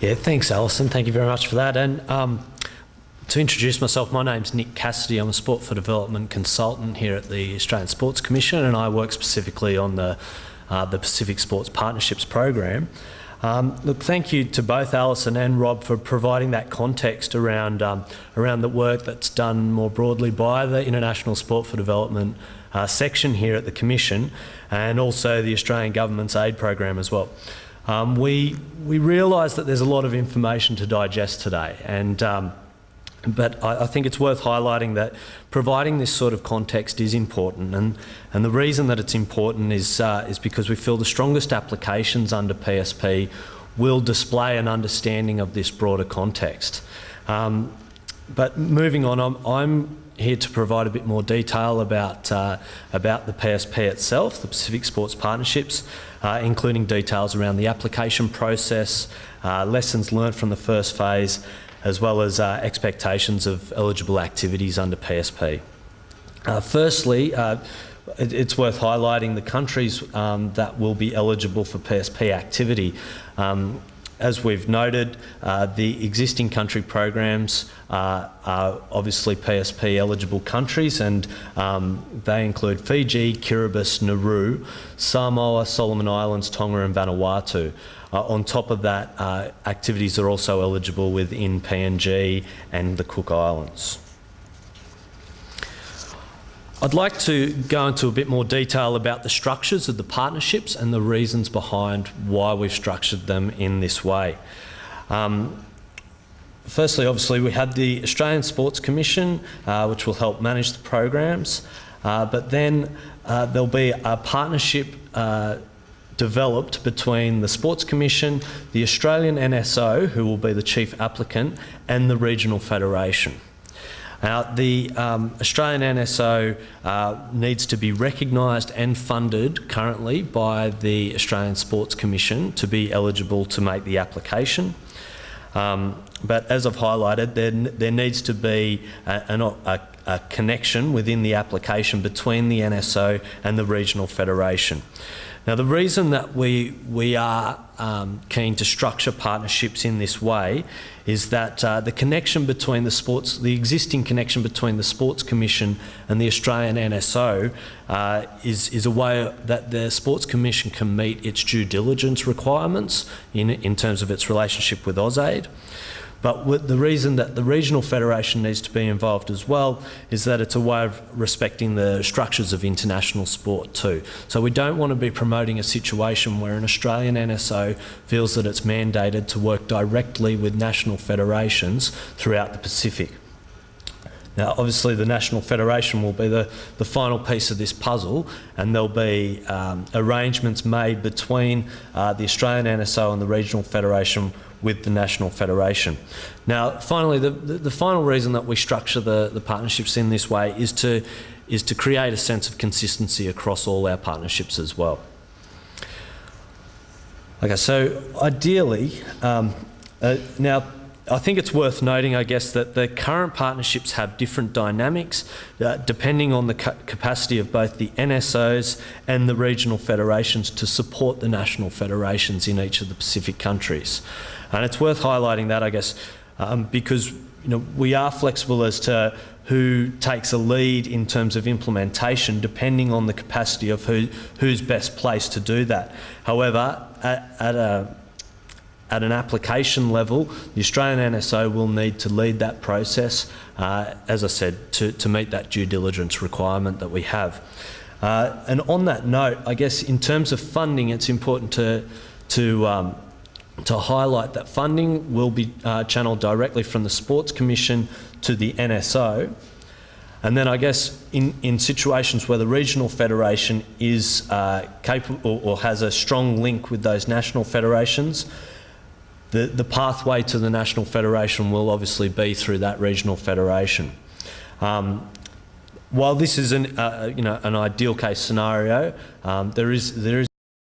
Yeah, thanks, Alison. Thank you very much for that. And to introduce myself, my name's Nick Cassidy. I'm a Sport for Development consultant here at the Australian Sports Commission, and I work specifically on the Pacific Sports Partnerships program. Look, thank you to both Alison and Rob for providing that context around the work that's done more broadly by the International Sport for Development section here at the Commission, and also the Australian Government's aid program as well. We realise that there's a lot of information to digest today, but I think it's worth highlighting that providing this sort of context is important, and the reason that it's important is because we feel the strongest applications under PSP will display an understanding of this broader context. But moving on, I'm here to provide a bit more detail about the PSP itself, the Pacific Sports Partnerships, including details around the application process, lessons learnt from the first phase, as well as expectations of eligible activities under PSP. Firstly, it's worth highlighting the countries that will be eligible for PSP activity. As we've noted, the existing country programs are obviously PSP eligible countries, and they include Fiji, Kiribati, Nauru, Samoa, Solomon Islands, Tonga and Vanuatu. On top of that, activities are also eligible within PNG and the Cook Islands. I'd like to go into a bit more detail about the structures of the partnerships and the reasons behind why we've structured them in this way. Firstly, obviously, we had the Australian Sports Commission, which will help manage the programs, but then there'll be a partnership developed between the Sports Commission, the Australian NSO, who will be the chief applicant, and the regional federation. Now, the Australian NSO needs to be recognised and funded currently by the Australian Sports Commission to be eligible to make the application. But as I've highlighted, there needs to be a connection within the application between the NSO and the regional federation. Now, the reason that we are keen to structure partnerships in this way is that the connection between the existing connection between the Sports Commission and the Australian NSO is a way that the Sports Commission can meet its due diligence requirements in terms of its relationship with AusAid. But the reason that the regional federation needs to be involved as well is that it's a way of respecting the structures of international sport too. So we don't want to be promoting a situation where an Australian NSO feels that it's mandated to work directly with national federations throughout the Pacific. Now, obviously, the National Federation will be the final piece of this puzzle, and there'll be arrangements made between the Australian NSO and the Regional Federation with the National Federation. Now, finally, the final reason that we structure the partnerships in this way is to create a sense of consistency across all our partnerships as well. Okay, so ideally, now, I think it's worth noting, I guess, that the current partnerships have different dynamics depending on the capacity of both the NSOs and the regional federations to support the national federations in each of the Pacific countries. And it's worth highlighting that, I guess, because we are flexible as to who takes a lead in terms of implementation, depending on the capacity of who's best placed to do that. However, at an application level, the Australian NSO will need to lead that process, as I said, to meet that due diligence requirement that we have. And on that note, I guess in terms of funding, it's important to highlight that funding will be channeled directly from the Sports Commission to the NSO. And then I guess in situations where the regional federation is capable or has a strong link with those national federations, the pathway to the national federation will obviously be through that regional federation. While this is an ideal case scenario, there is